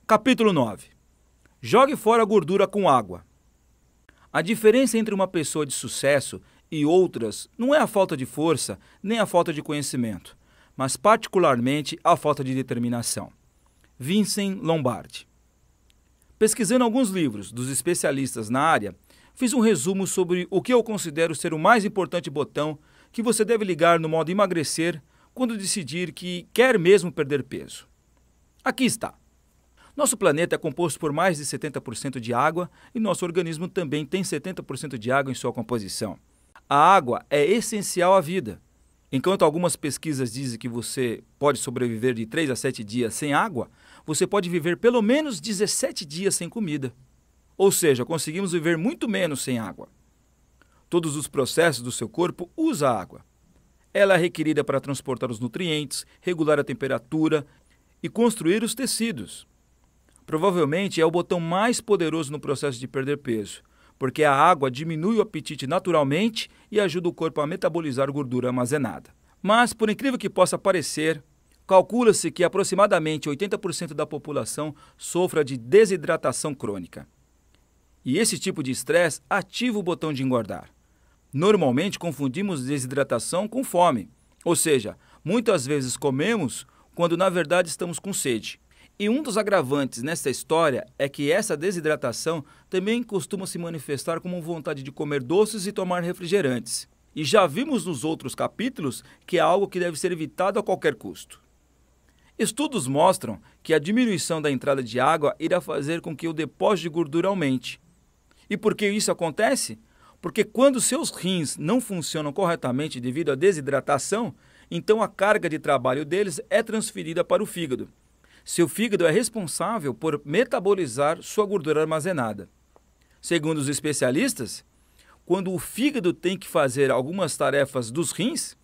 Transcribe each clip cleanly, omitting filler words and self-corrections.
Capítulo 9. Jogue fora a gordura com água. A diferença entre uma pessoa de sucesso e outras não é a falta de força nem a falta de conhecimento, mas particularmente a falta de determinação. Vincent Lombardi. Pesquisando alguns livros dos especialistas na área, fiz um resumo sobre o que eu considero ser o mais importante botão que você deve ligar no modo emagrecer quando decidir que quer mesmo perder peso. Aqui está. Nosso planeta é composto por mais de 70% de água e nosso organismo também tem 70% de água em sua composição. A água é essencial à vida. Enquanto algumas pesquisas dizem que você pode sobreviver de 3 a 7 dias sem água, você pode viver pelo menos 17 dias sem comida. Ou seja, conseguimos viver muito menos sem água. Todos os processos do seu corpo usam água. Ela é requerida para transportar os nutrientes, regular a temperatura e construir os tecidos. Provavelmente é o botão mais poderoso no processo de perder peso, porque a água diminui o apetite naturalmente e ajuda o corpo a metabolizar gordura armazenada. Mas, por incrível que possa parecer, calcula-se que aproximadamente 80% da população sofra de desidratação crônica. E esse tipo de estresse ativa o botão de engordar. Normalmente confundimos desidratação com fome, ou seja, muitas vezes comemos quando na verdade estamos com sede. E um dos agravantes nessa história é que essa desidratação também costuma se manifestar como vontade de comer doces e tomar refrigerantes. E já vimos nos outros capítulos que é algo que deve ser evitado a qualquer custo. Estudos mostram que a diminuição da entrada de água irá fazer com que o depósito de gordura aumente. E por que isso acontece? Porque quando seus rins não funcionam corretamente devido à desidratação, então a carga de trabalho deles é transferida para o fígado. Seu fígado é responsável por metabolizar sua gordura armazenada. Segundo os especialistas, quando o fígado tem que fazer algumas tarefas dos rins,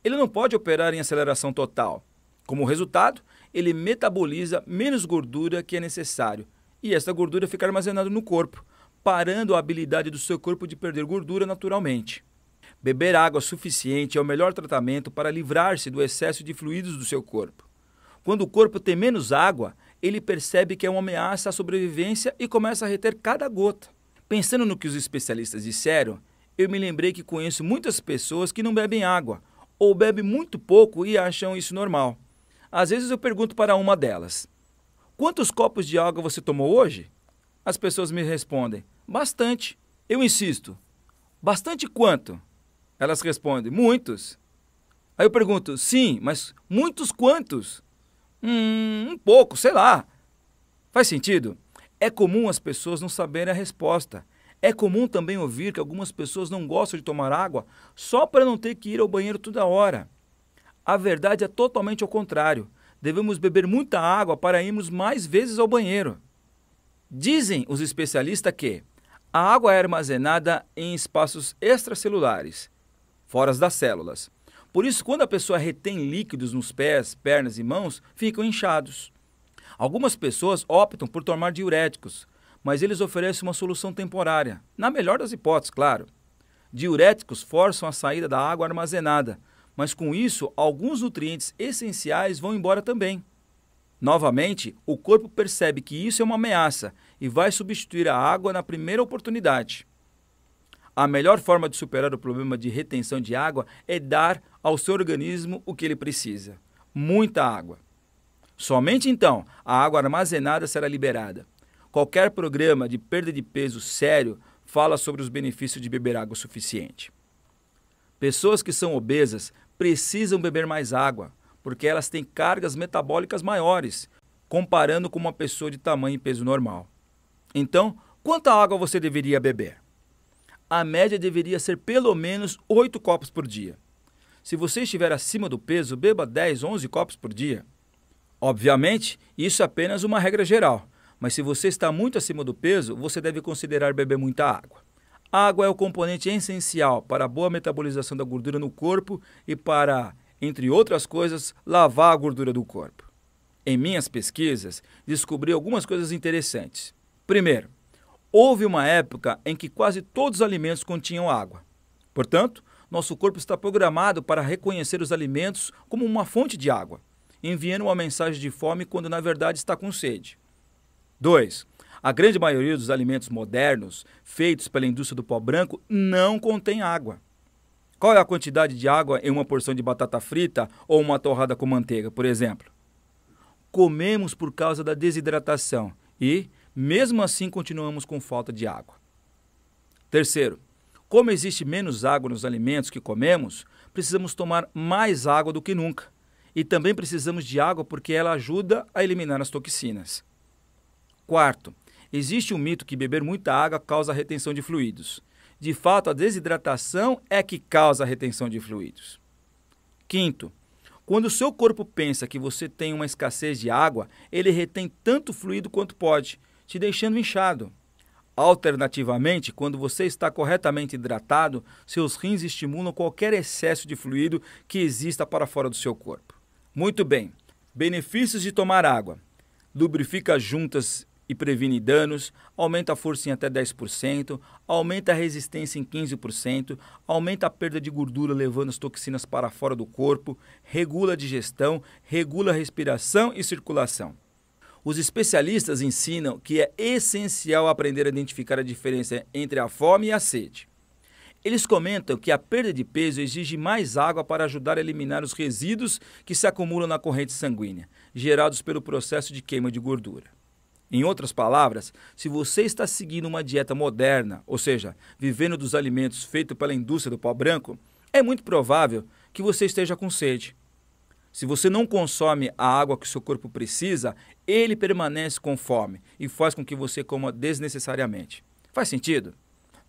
ele não pode operar em aceleração total. Como resultado, ele metaboliza menos gordura que é necessário, e essa gordura fica armazenada no corpo, parando a habilidade do seu corpo de perder gordura naturalmente. Beber água suficiente é o melhor tratamento para livrar-se do excesso de fluidos do seu corpo. Quando o corpo tem menos água, ele percebe que é uma ameaça à sobrevivência e começa a reter cada gota. Pensando no que os especialistas disseram, eu me lembrei que conheço muitas pessoas que não bebem água, ou bebem muito pouco e acham isso normal. Às vezes eu pergunto para uma delas: quantos copos de água você tomou hoje? As pessoas me respondem: bastante. Eu insisto: bastante quanto? Elas respondem: muitos. Aí eu pergunto: sim, mas muitos quantos? Um pouco, sei lá. Faz sentido? É comum as pessoas não saberem a resposta. É comum também ouvir que algumas pessoas não gostam de tomar água só para não ter que ir ao banheiro toda hora. A verdade é totalmente ao contrário. Devemos beber muita água para irmos mais vezes ao banheiro. Dizem os especialistas que a água é armazenada em espaços extracelulares, fora das células. Por isso, quando a pessoa retém líquidos nos pés, pernas e mãos, ficam inchados. Algumas pessoas optam por tomar diuréticos, mas eles oferecem uma solução temporária, na melhor das hipóteses, claro. Diuréticos forçam a saída da água armazenada, mas com isso, alguns nutrientes essenciais vão embora também. Novamente, o corpo percebe que isso é uma ameaça e vai substituir a água na primeira oportunidade. A melhor forma de superar o problema de retenção de água é dar ao seu organismo o que ele precisa: muita água. Somente então a água armazenada será liberada. Qualquer programa de perda de peso sério fala sobre os benefícios de beber água suficiente. Pessoas que são obesas precisam beber mais água, porque elas têm cargas metabólicas maiores, comparando com uma pessoa de tamanho e peso normal. Então, quanta água você deveria beber? A média deveria ser pelo menos 8 copos por dia. Se você estiver acima do peso, beba 10, 11 copos por dia. Obviamente, isso é apenas uma regra geral, mas se você está muito acima do peso, você deve considerar beber muita água. A água é o componente essencial para a boa metabolização da gordura no corpo e para, entre outras coisas, lavar a gordura do corpo. Em minhas pesquisas, descobri algumas coisas interessantes. Primeiro, houve uma época em que quase todos os alimentos continham água. Portanto, nosso corpo está programado para reconhecer os alimentos como uma fonte de água, enviando uma mensagem de fome quando na verdade está com sede. 2. A grande maioria dos alimentos modernos, feitos pela indústria do pó branco, não contém água. Qual é a quantidade de água em uma porção de batata frita ou uma torrada com manteiga, por exemplo? Comemos por causa da desidratação e, mesmo assim, continuamos com falta de água. 3. Como existe menos água nos alimentos que comemos, precisamos tomar mais água do que nunca. E também precisamos de água porque ela ajuda a eliminar as toxinas. 4. Existe um mito que beber muita água causa retenção de fluidos. De fato, a desidratação é que causa a retenção de fluidos. 5. Quando o seu corpo pensa que você tem uma escassez de água, ele retém tanto fluido quanto pode, te deixando inchado. Alternativamente, quando você está corretamente hidratado, seus rins estimulam qualquer excesso de fluido que exista para fora do seu corpo. Muito bem. Benefícios de tomar água. Lubrifica as juntas e previne danos, aumenta a força em até 10%, aumenta a resistência em 15%, aumenta a perda de gordura levando as toxinas para fora do corpo, regula a digestão, regula a respiração e circulação. Os especialistas ensinam que é essencial aprender a identificar a diferença entre a fome e a sede. Eles comentam que a perda de peso exige mais água para ajudar a eliminar os resíduos que se acumulam na corrente sanguínea, gerados pelo processo de queima de gordura. Em outras palavras, se você está seguindo uma dieta moderna, ou seja, vivendo dos alimentos feitos pela indústria do pó branco, é muito provável que você esteja com sede. Se você não consome a água que seu corpo precisa, ele permanece com fome e faz com que você coma desnecessariamente. Faz sentido?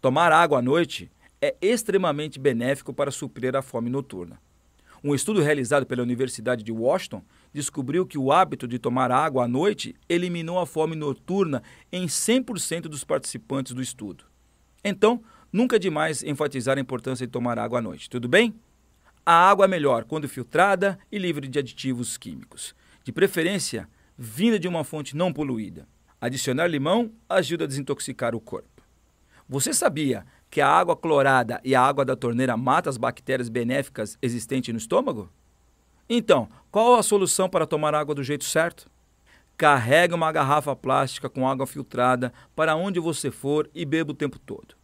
Tomar água à noite é extremamente benéfico para suprir a fome noturna. Um estudo realizado pela Universidade de Washington descobriu que o hábito de tomar água à noite eliminou a fome noturna em 100% dos participantes do estudo. Então, nunca é demais enfatizar a importância de tomar água à noite, tudo bem? A água é melhor quando filtrada e livre de aditivos químicos. De preferência, vinda de uma fonte não poluída. Adicionar limão ajuda a desintoxicar o corpo. Você sabia que a água clorada e a água da torneira matam as bactérias benéficas existentes no estômago? Então, qual a solução para tomar água do jeito certo? Carregue uma garrafa plástica com água filtrada para onde você for e beba o tempo todo.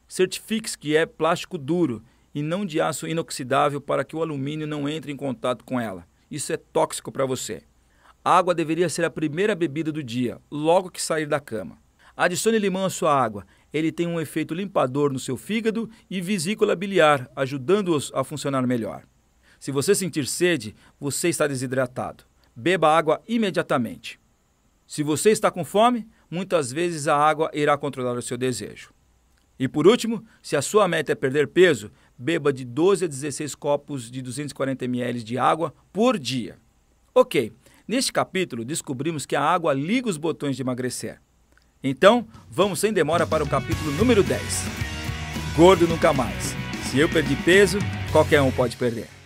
Certifique-se que é plástico duro e não de aço inoxidável para que o alumínio não entre em contato com ela. Isso é tóxico para você. A água deveria ser a primeira bebida do dia, logo que sair da cama. Adicione limão à sua água. Ele tem um efeito limpador no seu fígado e vesícula biliar, ajudando-os a funcionar melhor. Se você sentir sede, você está desidratado. Beba água imediatamente. Se você está com fome, muitas vezes a água irá controlar o seu desejo. E por último, se a sua meta é perder peso, beba de 12 a 16 copos de 240 ml de água por dia. Ok, neste capítulo descobrimos que a água liga os botões de emagrecer. Então, vamos sem demora para o capítulo número 10. Gordo nunca mais. Se eu perdi peso, qualquer um pode perder.